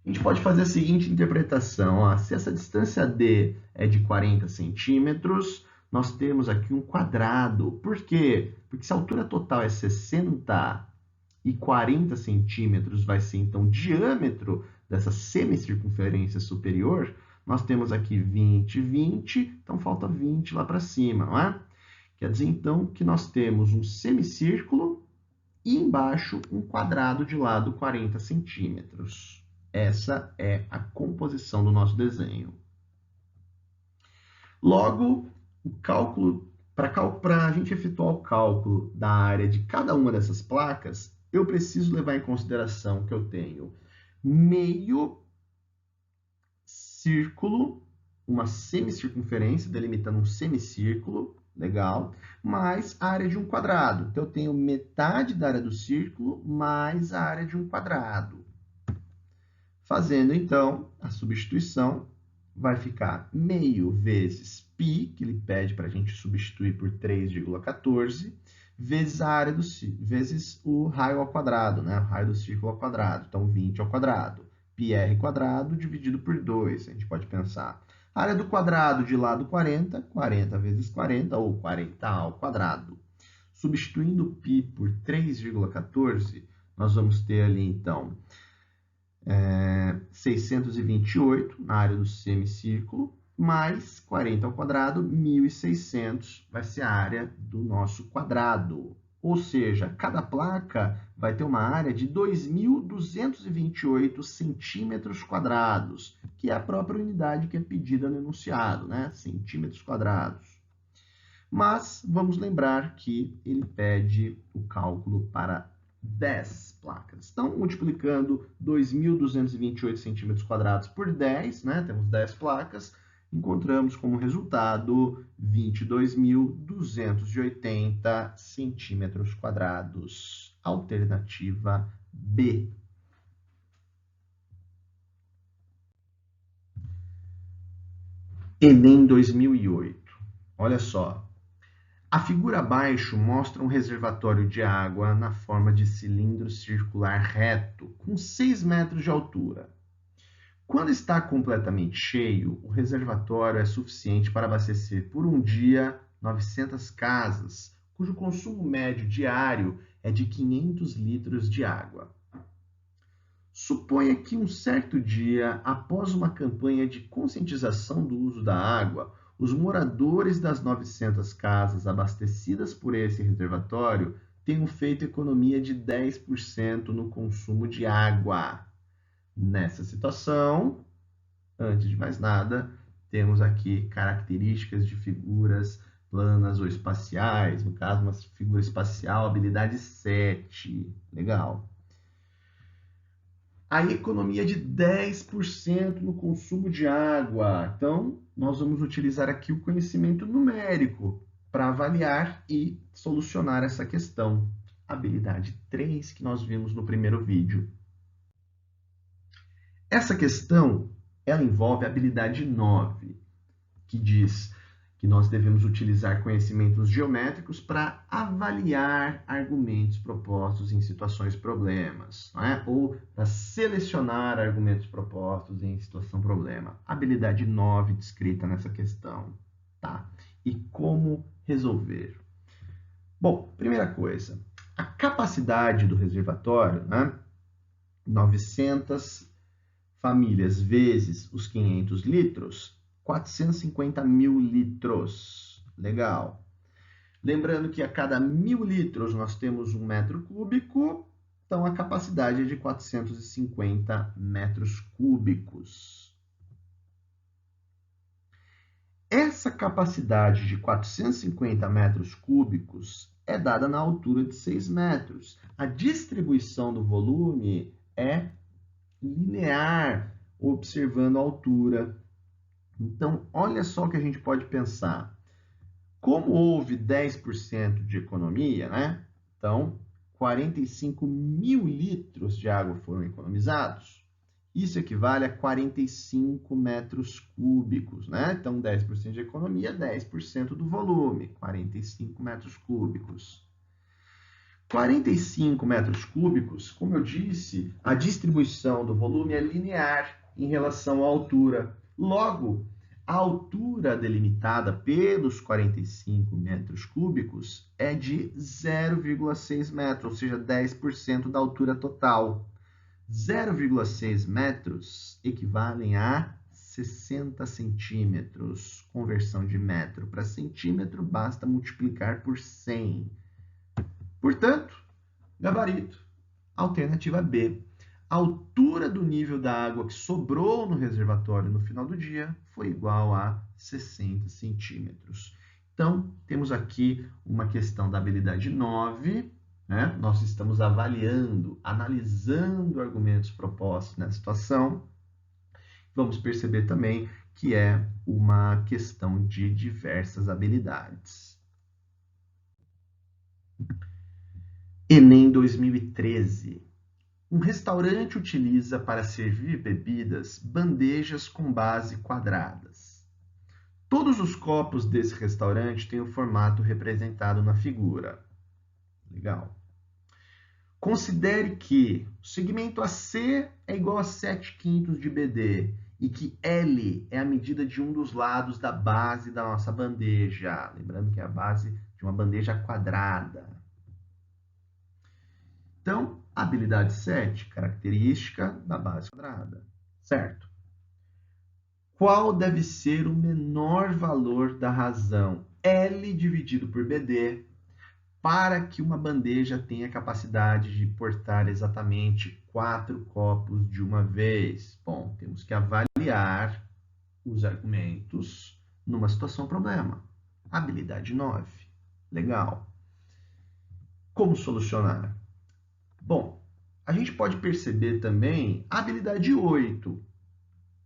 A gente pode fazer a seguinte interpretação. Ó, se essa distância D é de 40 centímetros, nós temos aqui um quadrado. Por quê? Porque se a altura total é 60 e 40 centímetros vai ser, então, o diâmetro dessa semicircunferência superior, nós temos aqui 20, 20, então falta 20 lá para cima, não é? Quer dizer, então, que nós temos um semicírculo e embaixo um quadrado de lado 40 centímetros. Essa é a composição do nosso desenho. Logo, o cálculo, para a gente efetuar o cálculo da área de cada uma dessas placas, eu preciso levar em consideração que eu tenho meio círculo, uma semicircunferência, delimitando um semicírculo, legal, mais a área de um quadrado. Então, eu tenho metade da área do círculo mais a área de um quadrado. Fazendo, então, a substituição, vai ficar meio vezes π, que ele pede para a gente substituir por 3,14, vezes a área do vezes o raio ao quadrado, né? O raio do círculo ao quadrado. Então, 20 ao quadrado. πr quadrado dividido por 2. A gente pode pensar. A área do quadrado de lado 40, 40 vezes 40, ou 40 ao quadrado. Substituindo π por 3,14, nós vamos ter ali, então, 628 na área do semicírculo, mais 40 ao quadrado, 1.600 vai ser a área do nosso quadrado. Ou seja, cada placa vai ter uma área de 2.228 centímetros quadrados, que é a própria unidade que é pedida no enunciado, né? Centímetros quadrados. Mas vamos lembrar que ele pede o cálculo para 10 placas. Então, multiplicando 2.228 centímetros quadrados por 10, né? Temos 10 placas, encontramos como resultado 22.280 centímetros quadrados. Alternativa B. Enem 2008. Olha só. A figura abaixo mostra um reservatório de água na forma de cilindro circular reto, com 6 metros de altura. Quando está completamente cheio, o reservatório é suficiente para abastecer por um dia 900 casas, cujo consumo médio diário é de 500 litros de água. Suponha que um certo dia, após uma campanha de conscientização do uso da água, os moradores das 900 casas abastecidas por esse reservatório tenham feito economia de 10% no consumo de água. Nessa situação, antes de mais nada, temos aqui características de figuras planas ou espaciais. No caso, uma figura espacial, habilidade 7. Legal. A economia de 10% no consumo de água. Então, nós vamos utilizar aqui o conhecimento numérico para avaliar e solucionar essa questão. Habilidade 3, que nós vimos no primeiro vídeo. Essa questão, ela envolve a habilidade 9, que diz que nós devemos utilizar conhecimentos geométricos para avaliar argumentos propostos em situações problemas, não é? Ou para selecionar argumentos propostos em situação problema. Habilidade 9 descrita nessa questão, tá? E como resolver? Bom, primeira coisa, a capacidade do reservatório, né? 900 famílias vezes os 500 litros, 450 mil litros. Legal. Lembrando que a cada 1.000 litros nós temos 1 metro cúbico, então a capacidade é de 450 metros cúbicos. Essa capacidade de 450 metros cúbicos é dada na altura de 6 metros. A distribuição do volume é linear, observando a altura. Então, olha só o que a gente pode pensar. Como houve 10% de economia, né? Então, 45 mil litros de água foram economizados. Isso equivale a 45 metros cúbicos, né? Então, 10% de economia, 10% do volume, 45 metros cúbicos. 45 metros cúbicos, como eu disse, a distribuição do volume é linear em relação à altura. Logo, a altura delimitada pelos 45 metros cúbicos é de 0,6 metros, ou seja, 10% da altura total. 0,6 metros equivalem a 60 centímetros. Conversão de metro para centímetro, basta multiplicar por 100. Portanto, gabarito, alternativa B. A altura do nível da água que sobrou no reservatório no final do dia foi igual a 60 centímetros. Então, temos aqui uma questão da habilidade 9, né? Nós estamos avaliando, analisando argumentos propostos nessa situação. Vamos perceber também que é uma questão de diversas habilidades. Enem 2013. Um restaurante utiliza para servir bebidas bandejas com base quadradas. Todos os copos desse restaurante têm o formato representado na figura. Legal. Considere que o segmento AC é igual a 7/5 de BD e que L é a medida de um dos lados da base da nossa bandeja. Lembrando que é a base de uma bandeja quadrada. Então, habilidade 7, característica da base quadrada, certo? Qual deve ser o menor valor da razão L dividido por BD para que uma bandeja tenha capacidade de portar exatamente 4 copos de uma vez? Bom, temos que avaliar os argumentos numa situação problema. Habilidade 9. Legal. Como solucionar? Bom, a gente pode perceber também a habilidade 8.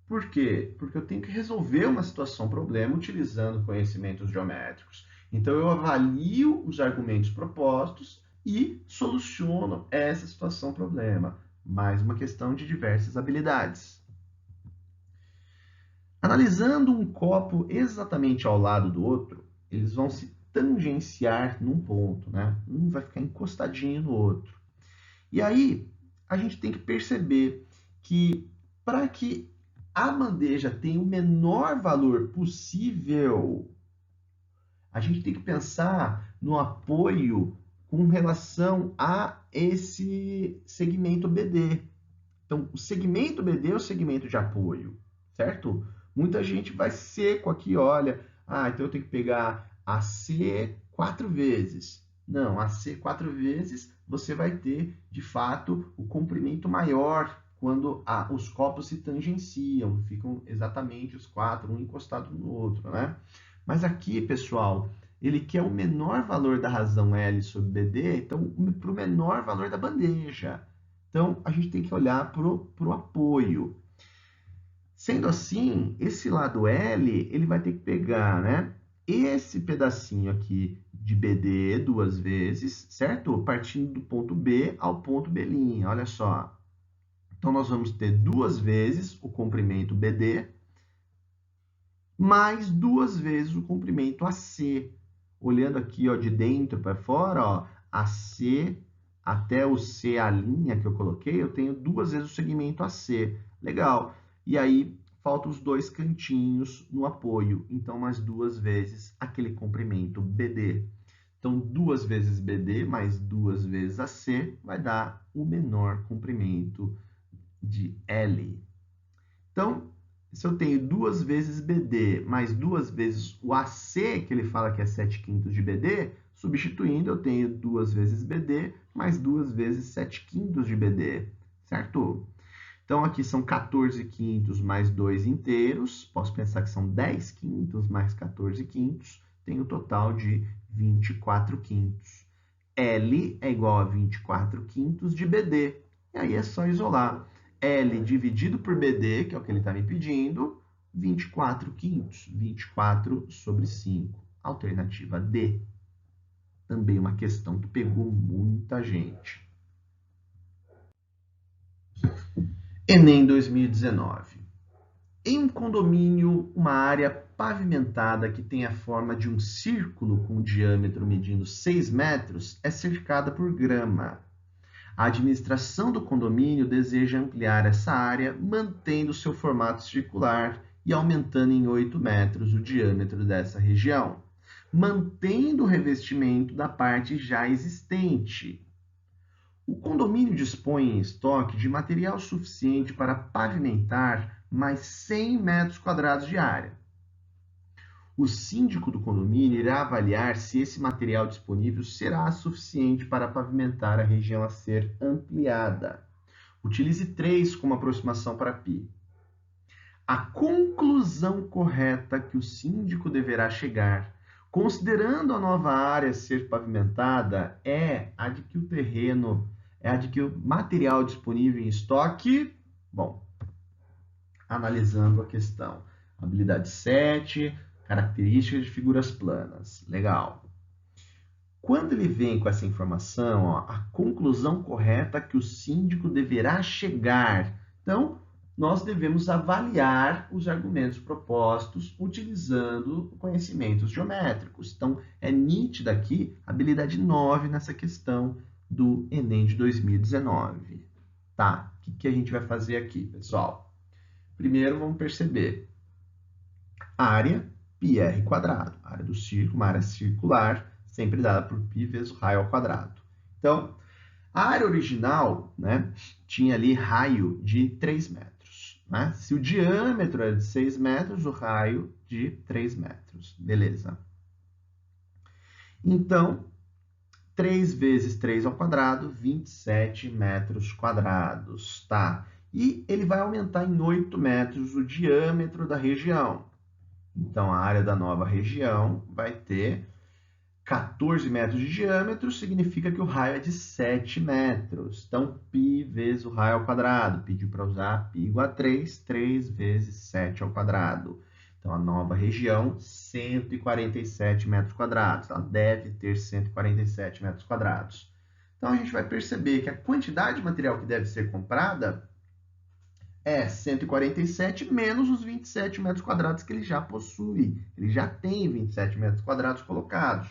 Por quê? Porque eu tenho que resolver uma situação problema utilizando conhecimentos geométricos. Então, eu avalio os argumentos propostos e soluciono essa situação problema. Mais uma questão de diversas habilidades. Analisando um copo exatamente ao lado do outro, eles vão se tangenciar num ponto, né? Um vai ficar encostadinho no outro. E aí, a gente tem que perceber que para que a bandeja tenha o menor valor possível, a gente tem que pensar no apoio com relação a esse segmento BD. Então, o segmento BD é o segmento de apoio, certo? Muita gente vai seco aqui, olha, então eu tenho que pegar AC 4 vezes. Não, AC 4 vezes, você vai ter, de fato, o comprimento maior quando os copos se tangenciam, ficam exatamente os 4, um encostado no outro, né? Mas aqui, pessoal, ele quer o menor valor da razão L sobre BD, então, para o menor valor da bandeja. Então, a gente tem que olhar para o apoio. Sendo assim, esse lado L, ele vai ter que pegar, né, esse pedacinho aqui de BD 2 vezes, certo? Partindo do ponto B ao ponto B', olha só. Então, nós vamos ter 2 vezes o comprimento BD, mais 2 vezes o comprimento AC. Olhando aqui, ó, de dentro para fora, ó, AC até o CA' que eu coloquei, eu tenho 2 vezes o segmento AC. Legal. E aí, faltam os 2 cantinhos no apoio. Então, mais 2 vezes aquele comprimento BD. Então, 2 vezes BD mais 2 vezes AC vai dar o menor comprimento de L. Então, se eu tenho 2 vezes BD mais 2 vezes o AC, que ele fala que é 7/5 de BD, substituindo, eu tenho 2 vezes BD mais 2 vezes 7/5 de BD, certo? Então, aqui são 14/5 mais 2 inteiros. Posso pensar que são 10/5 mais 14/5. Tem o total de 24/5. L é igual a 24/5 de BD. E aí é só isolar. L dividido por BD, que é o que ele está me pedindo, 24/5. 24 sobre 5. Alternativa D. Também uma questão que pegou muita gente. Enem 2019. Em um condomínio, uma área pavimentada que tem a forma de um círculo com diâmetro medindo 6 metros é cercada por grama. A administração do condomínio deseja ampliar essa área, mantendo seu formato circular e aumentando em 8 metros o diâmetro dessa região, mantendo o revestimento da parte já existente. O condomínio dispõe em estoque de material suficiente para pavimentar mais 100 metros quadrados de área. O síndico do condomínio irá avaliar se esse material disponível será suficiente para pavimentar a região a ser ampliada. Utilize 3 como aproximação para π. A conclusão correta que o síndico deverá chegar, considerando a nova área ser pavimentada, é a de que o material disponível em estoque, analisando a questão. Habilidade 7, características de figuras planas. Legal. Quando ele vem com essa informação, a conclusão correta que o síndico deverá chegar. Então, nós devemos avaliar os argumentos propostos utilizando conhecimentos geométricos. Então, é nítida aqui a habilidade 9 nessa questão do Enem de 2019. Tá, o que a gente vai fazer aqui, pessoal? Primeiro, vamos perceber a área πr quadrado. A área do círculo, uma área circular, sempre dada por π vezes o raio ao quadrado. Então, a área original, né, tinha ali raio de 3 metros. Né? Se o diâmetro era de 6 metros, o raio de 3 metros. Beleza. Então, 3 vezes 3 ao quadrado, 27 metros quadrados. Tá? E ele vai aumentar em 8 metros o diâmetro da região. Então, a área da nova região vai ter 14 metros de diâmetro, significa que o raio é de 7 metros. Então, π vezes o raio ao quadrado. Pediu para usar π igual a 3, 3 vezes 7 ao quadrado. Então, a nova região, 147 metros quadrados. Ela deve ter 147 metros quadrados. Então, a gente vai perceber que a quantidade de material que deve ser comprada é 147 menos os 27 metros quadrados que ele já possui. Ele já tem 27 metros quadrados colocados.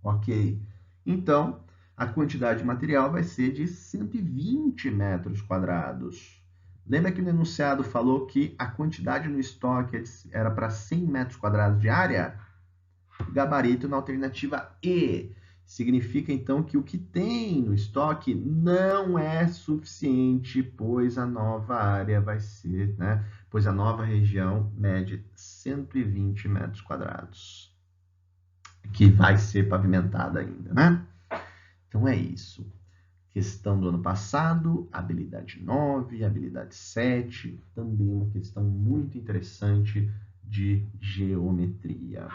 Ok. Então, a quantidade de material vai ser de 120 metros quadrados. Lembra que no enunciado falou que a quantidade no estoque era para 100 metros quadrados de área? Gabarito na alternativa E. Significa, então, que o que tem no estoque não é suficiente, pois a nova área vai ser, né? Pois a nova região mede 120 metros quadrados, que vai ser pavimentada ainda, né? Então, é isso. Questão do ano passado, habilidade 9, habilidade 7, também uma questão muito interessante de geometria.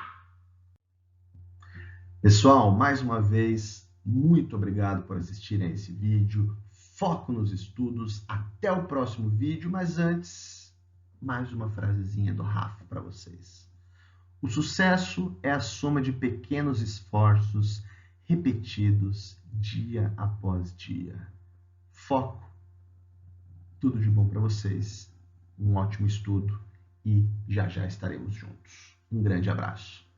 Pessoal, mais uma vez, muito obrigado por assistirem a esse vídeo. Foco nos estudos. Até o próximo vídeo, mas antes, mais uma frasezinha do Rafa para vocês. O sucesso é a soma de pequenos esforços repetidos dia após dia. Foco. Tudo de bom para vocês. Um ótimo estudo e já já estaremos juntos. Um grande abraço.